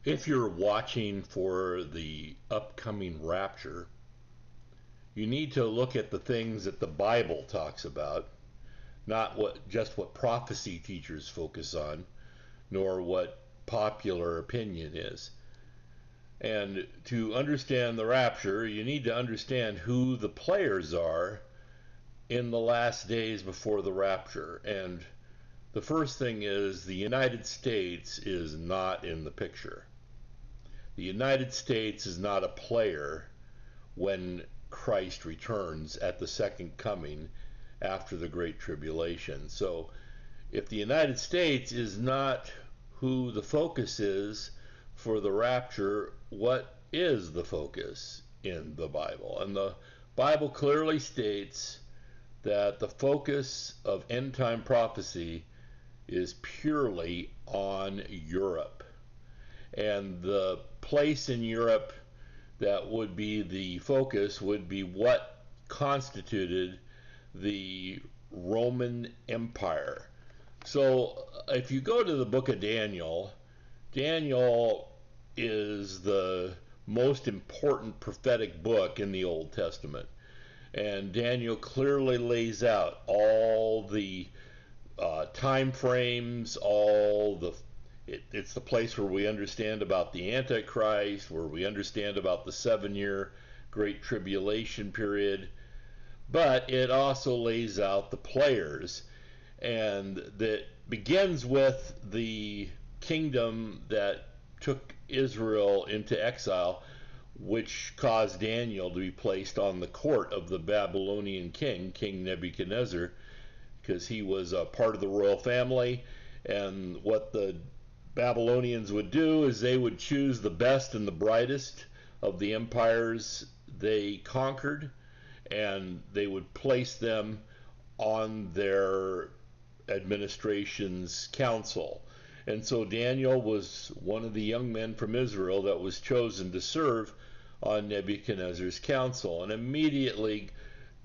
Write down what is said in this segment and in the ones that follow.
If you're watching for the upcoming rapture, you need to look at the things that the Bible talks about, not what prophecy teachers focus on, nor what popular opinion is. And to understand the rapture, you need to understand who the players are in the last days before the rapture. And the first thing is the United States is not in the picture. The United States is not a player when Christ returns at the second coming after the Great Tribulation. So if the United States is not who the focus is for the rapture, what is the focus in the Bible? And the Bible clearly states that the focus of end time prophecy is purely on Europe. And the place in Europe that would be the focus would be what constituted the Roman Empire. So if you go to the book of Daniel, Daniel is the most important prophetic book in the Old Testament. And Daniel clearly lays out all the time frames, it's the place where we understand about the Antichrist, where we understand about the 7-year Great Tribulation period, but it also lays out the players, and that begins with the kingdom that took Israel into exile, which caused Daniel to be placed on the court of the Babylonian king, King Nebuchadnezzar, because he was a part of the royal family. And what the Babylonians would do is they would choose the best and the brightest of the empires they conquered, and they would place them on their administration's council. And so Daniel was one of the young men from Israel that was chosen to serve on Nebuchadnezzar's council. And immediately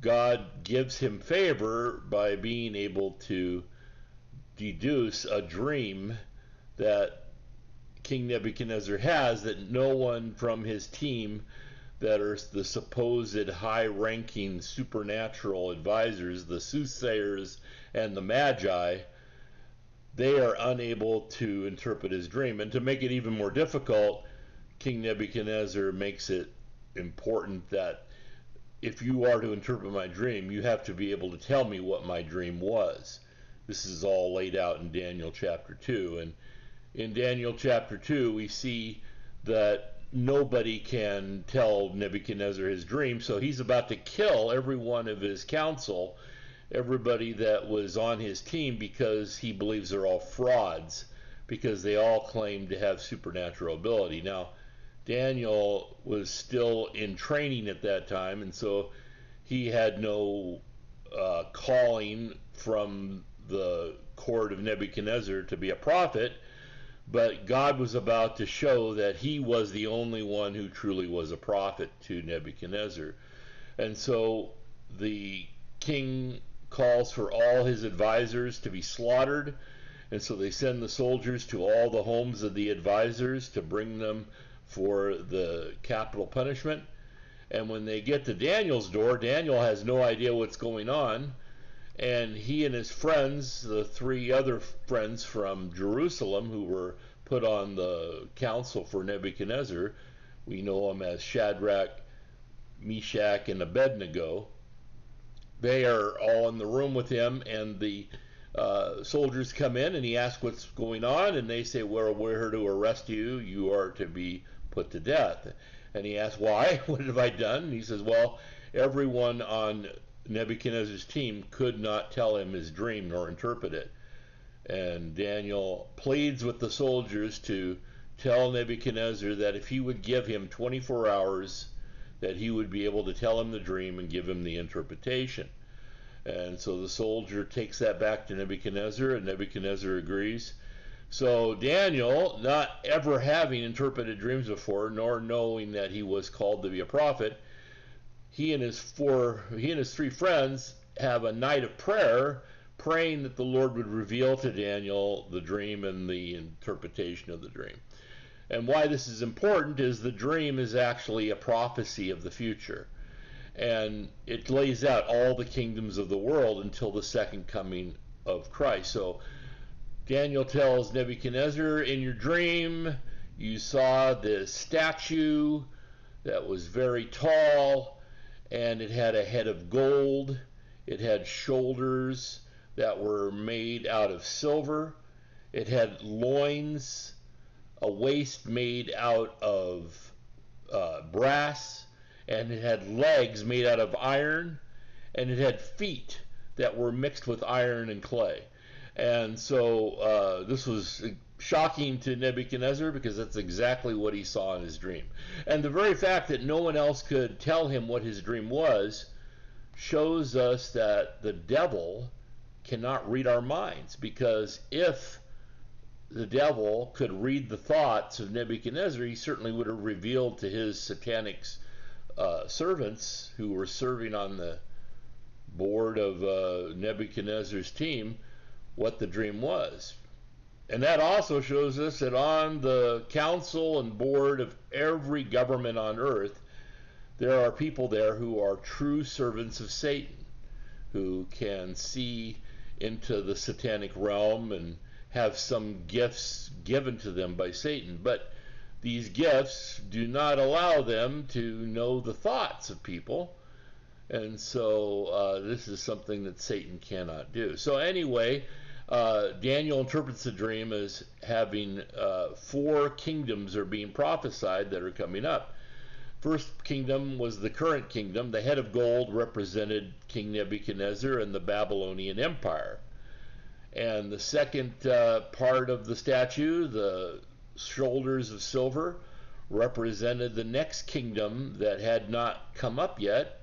God gives him favor by being able to deduce a dream that King Nebuchadnezzar has that no one from his team that are the supposed high-ranking supernatural advisors, the soothsayers and the magi, they are unable to interpret his dream. And to make it even more difficult, King Nebuchadnezzar makes it important that if you are to interpret my dream, you have to be able to tell me what my dream was. This is all laid out in Daniel chapter 2. And in Daniel chapter 2, we see that nobody can tell Nebuchadnezzar his dream, so he's about to kill every one of his council, everybody that was on his team, because he believes they're all frauds, because they all claim to have supernatural ability. Now, Daniel was still in training at that time, and so he had no calling from the court of Nebuchadnezzar to be a prophet, but God was about to show that he was the only one who truly was a prophet to Nebuchadnezzar. And so the king calls for all his advisors to be slaughtered, and so they send the soldiers to all the homes of the advisors to bring them for the capital punishment. And when they get to Daniel's door, Daniel has no idea what's going on, and he and his friends, the 3 other friends from Jerusalem who were put on the council for Nebuchadnezzar, we know them as Shadrach, Meshach, and Abednego, they are all in the room with him, and the soldiers come in, and he asks what's going on, and they say, well, we're here to arrest you, you are to be put to death. And he asks, why? What have I done? And he says, well, everyone on Nebuchadnezzar's team could not tell him his dream nor interpret it. And Daniel pleads with the soldiers to tell Nebuchadnezzar that if he would give him 24 hours, that he would be able to tell him the dream and give him the interpretation. And so the soldier takes that back to Nebuchadnezzar, and Nebuchadnezzar agrees. So Daniel, not ever having interpreted dreams before, nor knowing that he was called to be a prophet, he and his 3 friends have a night of prayer, praying that the Lord would reveal to Daniel the dream and the interpretation of the dream. And why this is important is the dream is actually a prophecy of the future. And it lays out all the kingdoms of the world until the second coming of Christ. So Daniel tells Nebuchadnezzar, in your dream, you saw this statue that was very tall, and it had a head of gold. It had shoulders that were made out of silver. It had loins, a waist made out of brass, and it had legs made out of iron, and it had feet that were mixed with iron and clay. And so this was shocking to Nebuchadnezzar, because that's exactly what he saw in his dream. And the very fact that no one else could tell him what his dream was shows us that the devil cannot read our minds, because if the devil could read the thoughts of Nebuchadnezzar, he certainly would have revealed to his satanic servants who were serving on the board of Nebuchadnezzar's team what the dream was. And that also shows us that on the council and board of every government on earth, there are people there who are true servants of Satan, who can see into the satanic realm and have some gifts given to them by Satan. But these gifts do not allow them to know the thoughts of people. And so this is something that Satan cannot do. So anyway, Daniel interprets the dream as having 4 kingdoms are being prophesied that are coming up. First kingdom was the current kingdom. The head of gold represented King Nebuchadnezzar and the Babylonian Empire. And the second part of the statue, the shoulders of silver, represented the next kingdom that had not come up yet,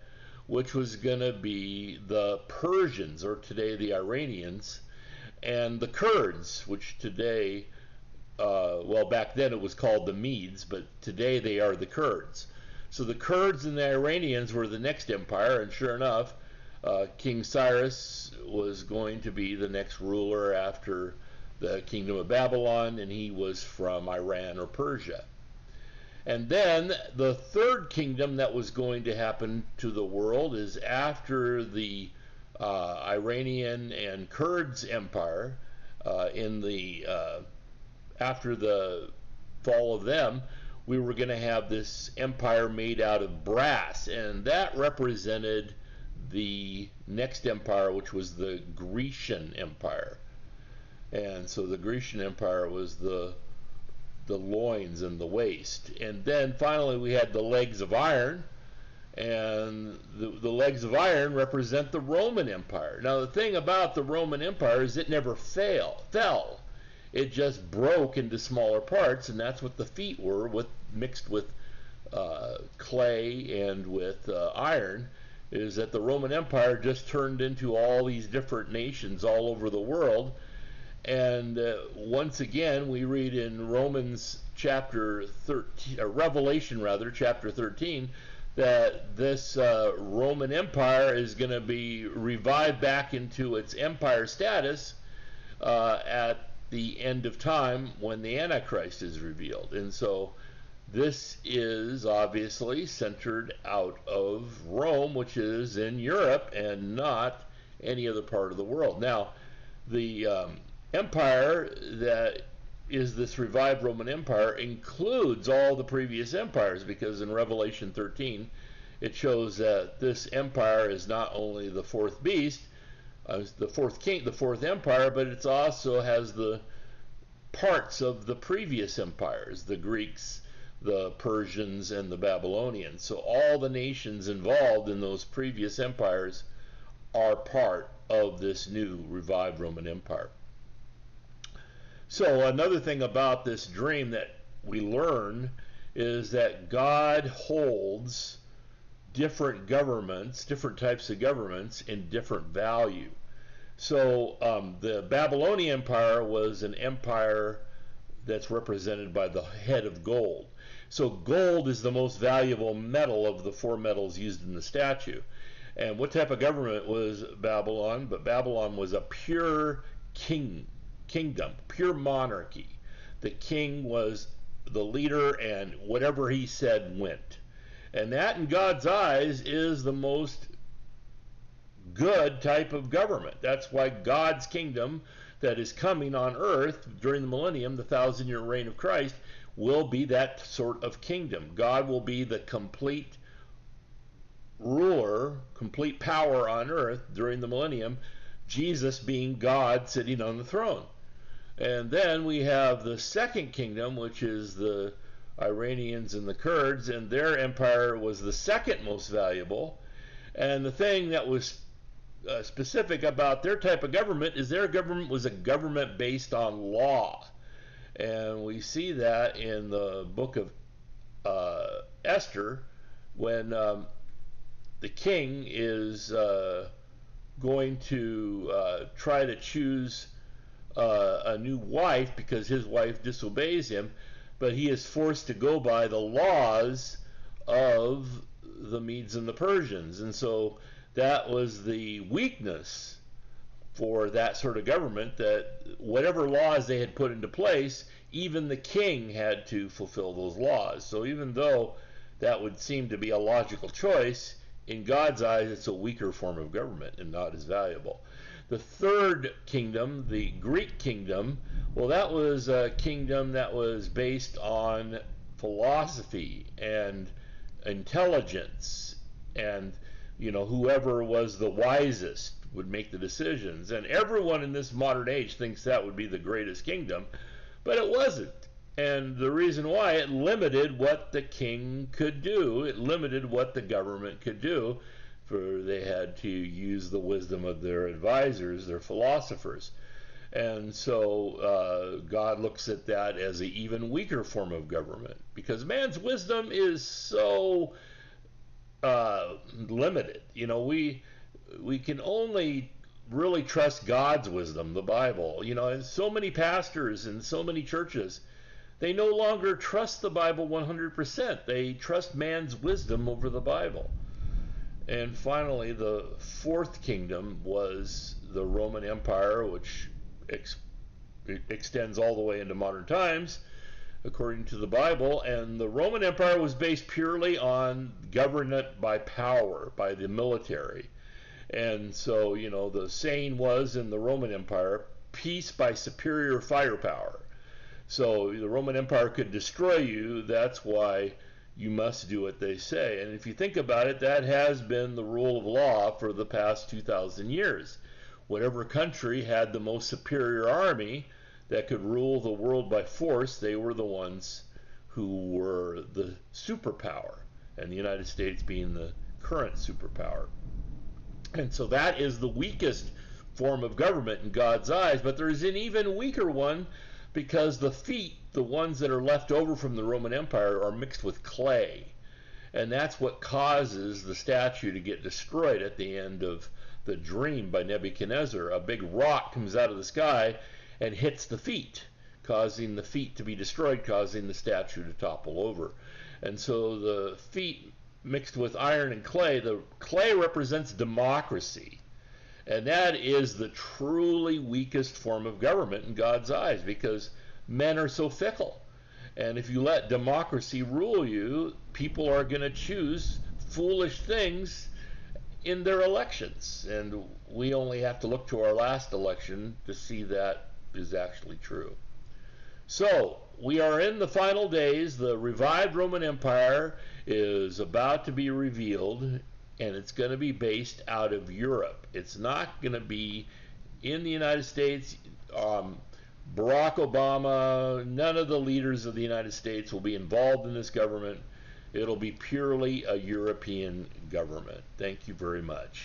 which was going to be the Persians, or today the Iranians, and the Kurds, which today, well, back then it was called the Medes, but today they are the Kurds. So the Kurds and the Iranians were the next empire, and sure enough, King Cyrus was going to be the next ruler after the kingdom of Babylon, and he was from Iran or Persia. And then the third kingdom that was going to happen to the world is after the Iranian and Kurds empire, after the fall of them, we were going to have this empire made out of brass, and that represented the next empire, which was the Grecian Empire. And so the Grecian Empire was the loins and the waist. And then finally we had the legs of iron, and the legs of iron represent the Roman Empire. Now the thing about the Roman Empire is it never fell. It just broke into smaller parts, and that's what the feet were, mixed with clay and with iron, is that the Roman Empire just turned into all these different nations all over the world. And once again, we read in Revelation chapter 13, that this Roman Empire is going to be revived back into its empire status at the end of time when the Antichrist is revealed. And so this is obviously centered out of Rome, which is in Europe and not any other part of the world. Now, the empire that is this revived Roman Empire includes all the previous empires, because in Revelation 13 it shows that this empire is not only the fourth beast, the fourth king, the fourth empire, but it also has the parts of the previous empires, the Greeks, the Persians, and the Babylonians. So all the nations involved in those previous empires are part of this new revived Roman Empire. So another thing about this dream that we learn is that God holds different governments, different types of governments, in different value. So the Babylonian Empire was an empire that's represented by the head of gold. So gold is the most valuable metal of the 4 metals used in the statue. And what type of government was Babylon? But Babylon was a pure kingdom, pure monarchy. The king was the leader, and whatever he said went. And that, in God's eyes, is the most good type of government. That's why God's kingdom that is coming on earth during the millennium, the 1,000-year reign of Christ, will be that sort of kingdom. God will be the complete ruler, complete power on earth during the millennium, Jesus being God sitting on the throne. And then we have the second kingdom, which is the Iranians and the Kurds, and their empire was the second most valuable. And the thing that was specific about their type of government is their government was a government based on law. And we see that in the book of Esther, when the king is going to try to choose a new wife because his wife disobeys him, but he is forced to go by the laws of the Medes and the Persians. And so that was the weakness for that sort of government, that whatever laws they had put into place, even the king had to fulfill those laws. So even though that would seem to be a logical choice, in God's eyes it's a weaker form of government and not as valuable. The third kingdom, the Greek kingdom, well, that was a kingdom that was based on philosophy and intelligence, and whoever was the wisest would make the decisions. And everyone in this modern age thinks that would be the greatest kingdom, but it wasn't. And the reason why, it limited what the king could do. It limited what the government could do, for they had to use the wisdom of their advisors, their philosophers. And so God looks at that as an even weaker form of government, because man's wisdom is so limited. We can only really trust God's wisdom, the Bible. And so many pastors and so many churches, they no longer trust the Bible 100%. They trust man's wisdom over the Bible. And finally, the fourth kingdom was the Roman Empire, which extends all the way into modern times, according to the Bible. And the Roman Empire was based purely on government by power, by the military. And so, the saying was in the Roman Empire, peace by superior firepower. So the Roman Empire could destroy you. That's why you must do what they say. And if you think about it, that has been the rule of law for the past 2,000 years. Whatever country had the most superior army that could rule the world by force, they were the ones who were the superpower, and the United States being the current superpower. And so that is the weakest form of government in God's eyes, but there's an even weaker one, because the feet, the ones that are left over from the Roman Empire, are mixed with clay. And that's what causes the statue to get destroyed at the end of the dream by Nebuchadnezzar. A big rock comes out of the sky and hits the feet, causing the feet to be destroyed, causing the statue to topple over. And so the feet mixed with iron and clay, the clay represents democracy. And that is the truly weakest form of government in God's eyes, because men are so fickle. And if you let democracy rule you, people are going to choose foolish things in their elections. And we only have to look to our last election to see that is actually true. So, we are in the final days. The revived Roman Empire is about to be revealed, and it's going to be based out of Europe. It's not going to be in the United States. Barack Obama, none of the leaders of the United States will be involved in this government. It'll be purely a European government. Thank you very much.